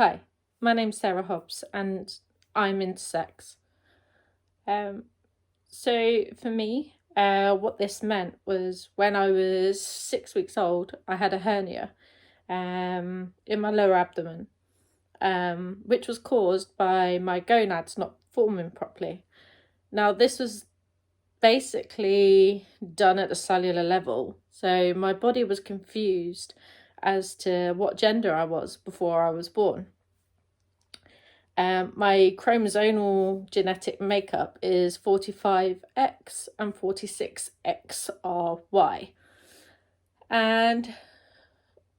Hi, my name's Sarah Hobbs and I'm intersex. Um, so for me, what this meant was when I was 6 weeks old, I had a hernia in my lower abdomen, which was caused by my gonads not forming properly. Now, this was basically done at a cellular level, so my body was confused as to what gender I was before I was born. My chromosomal genetic makeup is 45X and 46XRY. And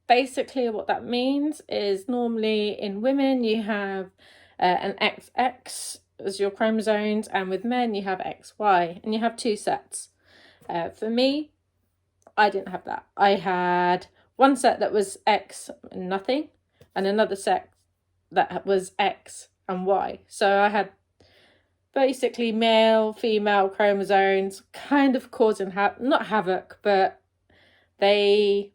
basically, what that means is normally in women you have an XX as your chromosomes, and with men you have XY, and you have two sets. For me, I didn't have that. I had one set that was X and nothing, and another set that was X and Y. So I had basically male, female chromosomes kind of causing not havoc, but they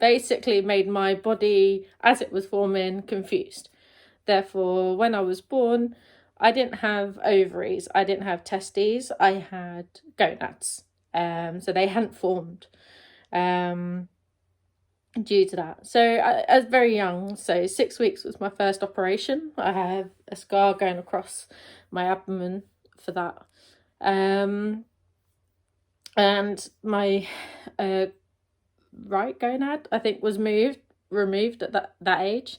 basically made my body as it was forming confused. Therefore, when I was born, I didn't have ovaries, I didn't have testes, I had gonads. So they hadn't formed. Due to that. So I was very young, so 6 weeks was my first operation. I have a scar going across my abdomen for that. And my right gonad, I think, was removed at that age.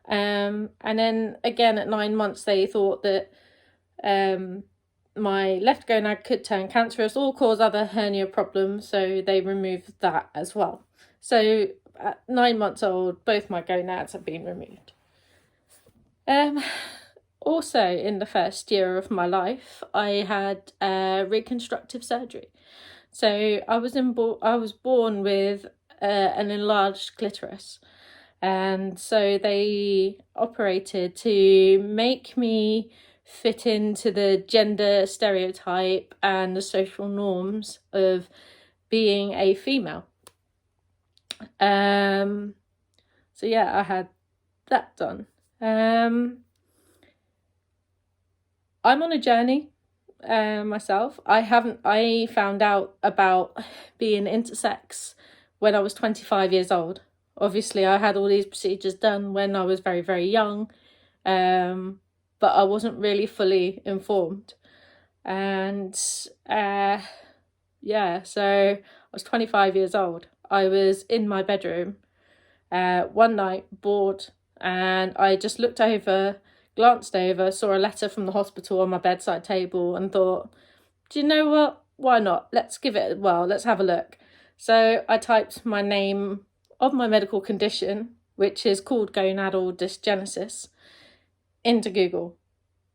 And then again at 9 months they thought that my left gonad could turn cancerous or cause other hernia problems, so they removed that as well. So at 9 months old, both my gonads have been removed. Also, in the first year of my life, I had reconstructive surgery. So I was born with an enlarged clitoris, and so they operated to make me fit into the gender stereotype and the social norms of being a female. So yeah, I had that done. I'm on a journey myself. I found out about being intersex when I was 25 years old. Obviously, I had all these procedures done when I was very, very young, but I wasn't really fully informed. And yeah, so I was 25 years old. I was in my bedroom one night, bored, and I just glanced over, saw a letter from the hospital on my bedside table and thought, do you know what? Why not? Let's give it a whirl. Let's have a look. So I typed my name of my medical condition, which is called gonadal dysgenesis, into Google.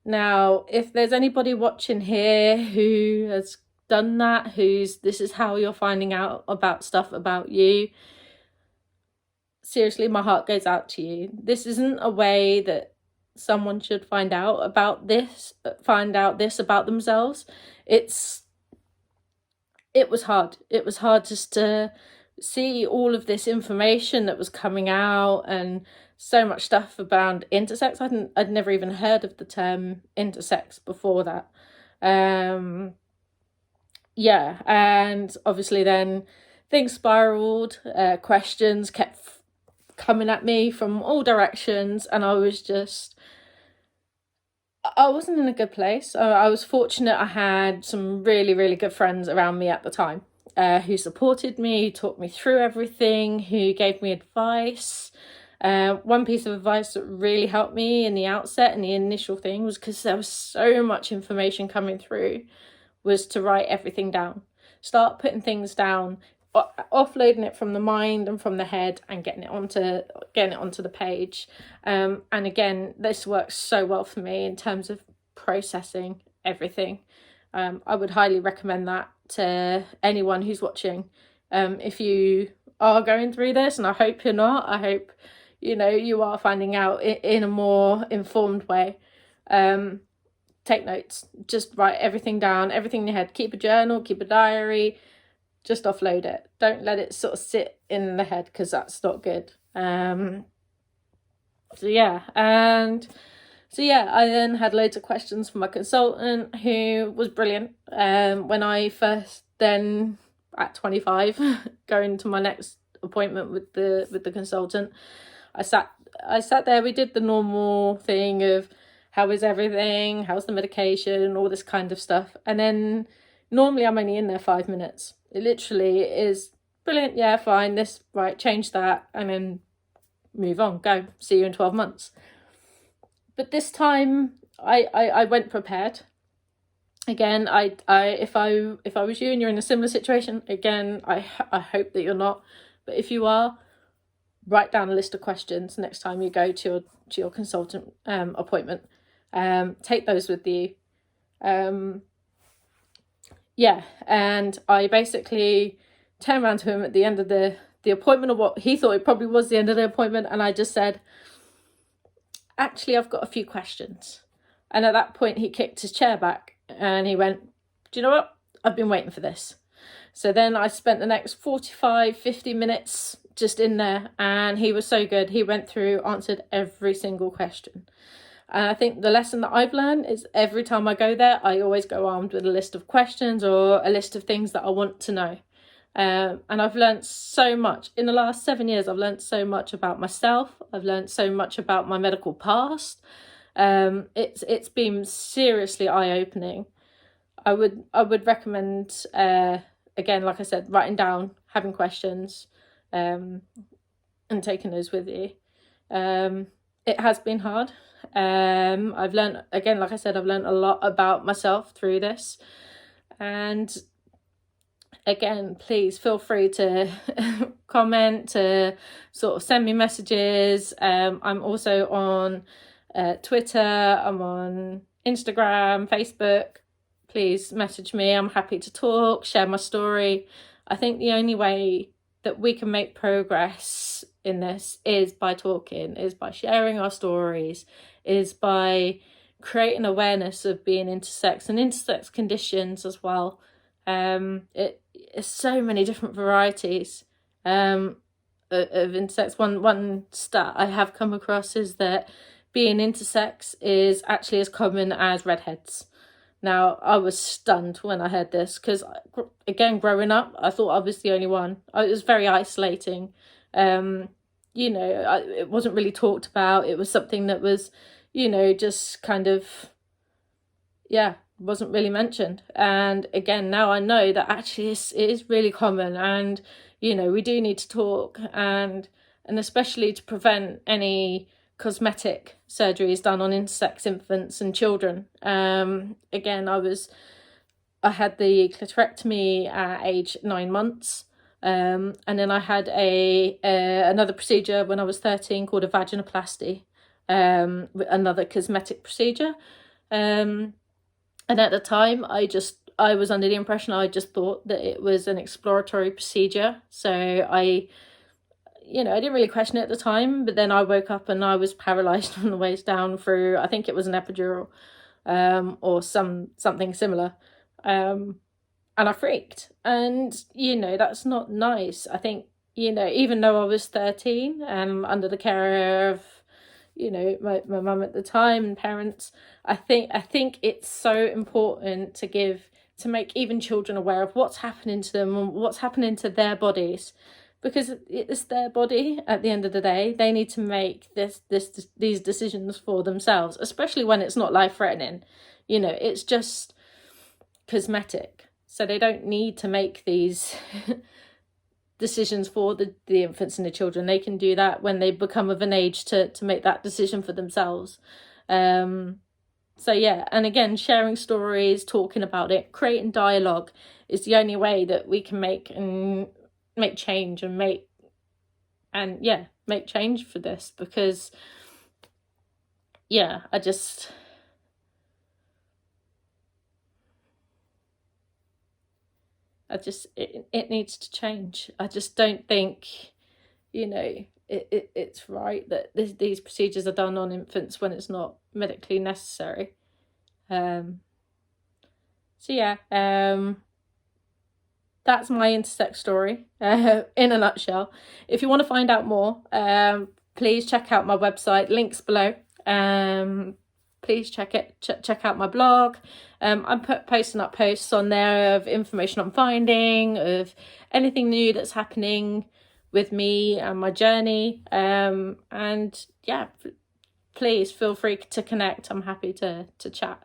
Now, if there's anybody watching here who has done that, this is how you're finding out about stuff about you, seriously, my heart goes out to you. This isn't a way that someone should find out this about themselves. It was hard. It was hard just to see all of this information that was coming out, and so much stuff about intersex. I'd never even heard of the term intersex before that. Yeah, and obviously then things spiraled. Questions kept coming at me from all directions, and I wasn't in a good place. I was fortunate I had some really, really good friends around me at the time who supported me, who talked me through everything, who gave me advice. One piece of advice that really helped me in the outset and the initial thing was, because there was so much information coming through, was to write everything down. Start putting things down, offloading it from the mind and from the head, and getting it onto the page. And again, this works so well for me in terms of processing everything. I would highly recommend that to anyone who's watching. If you are going through this, and I hope you're not, I hope you are finding out in a more informed way. Take notes, just write everything down, everything in your head. Keep a journal, keep a diary, just offload it. Don't let it sort of sit in the head, because that's not good. So yeah, I then had loads of questions from my consultant, who was brilliant. When I first then, at 25, going to my next appointment with the consultant, I sat there. We did the normal thing of how is everything, how's the medication, all this kind of stuff. And then normally I'm only in there 5 minutes. It literally is brilliant. Yeah, fine. This, right, change that, and then move on. Go. See you in 12 months. But this time I went prepared. Again, if I was you and you're in a similar situation, again, I hope that you're not, but if you are, write down a list of questions next time you go to your consultant appointment. Take those with you. Yeah, and I basically turned around to him at the end of the appointment, or what he thought it probably was the end of the appointment, and I just said, actually, I've got a few questions. And at that point, he kicked his chair back and he went, do you know what? I've been waiting for this. So then I spent the next 45, 50 minutes just in there, and he was so good. He went through, answered every single question. And I think the lesson that I've learned is every time I go there, I always go armed with a list of questions or a list of things that I want to know. And I've learned so much. In the last 7 years, I've learned so much about myself. I've learned so much about my medical past. It's been seriously eye-opening. I would recommend, again, like I said, writing down, having questions, and taking those with you. It has been hard. I've learned, again, like I said, I've learned a lot about myself through this. And again, please feel free to comment, to sort of send me messages. I'm also on Twitter, I'm on Instagram, Facebook. Please message me. I'm happy to talk, share my story. I think the only way that we can make progress in this is by talking, is by sharing our stories, is by creating awareness of being intersex and intersex conditions as well. It's so many different varieties of intersex. One stat I have come across is that being intersex is actually as common as redheads. Now, I was stunned when I heard this, because, again, growing up, I thought I was the only one. It was very isolating. It wasn't really talked about. It was something that was, just kind of, wasn't really mentioned. And again, now I know that actually it is really common, and, we do need to talk, and especially to prevent any cosmetic surgeries done on intersex infants and children. Again, I had the clitorectomy at age 9 months, and then I had another procedure when I was 13 called a vaginoplasty, another cosmetic procedure. And at the time, I was under the impression, I just thought that it was an exploratory procedure. So I didn't really question it at the time, but then I woke up and I was paralysed from the waist down through, I think it was an epidural, or something similar. And I freaked. And, that's not nice. I think, even though I was 13, under the care of, my mum at the time and parents, I think it's so important to make even children aware of what's happening to them and what's happening to their bodies. Because it's their body at the end of the day. They need to make these decisions for themselves, especially when it's not life-threatening. It's just cosmetic. So they don't need to make these decisions for the infants and the children. They can do that when they become of an age to make that decision for themselves. So yeah, and again, sharing stories, talking about it, creating dialogue is the only way that we can make change and make change for this. Because it needs to change. I just don't think it's right that these procedures are done on infants when it's not medically necessary. that's my intersex story in a nutshell. If you want to find out more, please check out my website, links below. Please check out my blog. I'm posting up posts on there of information I'm finding, of anything new that's happening with me and my journey. And yeah, please feel free to connect. I'm happy to chat.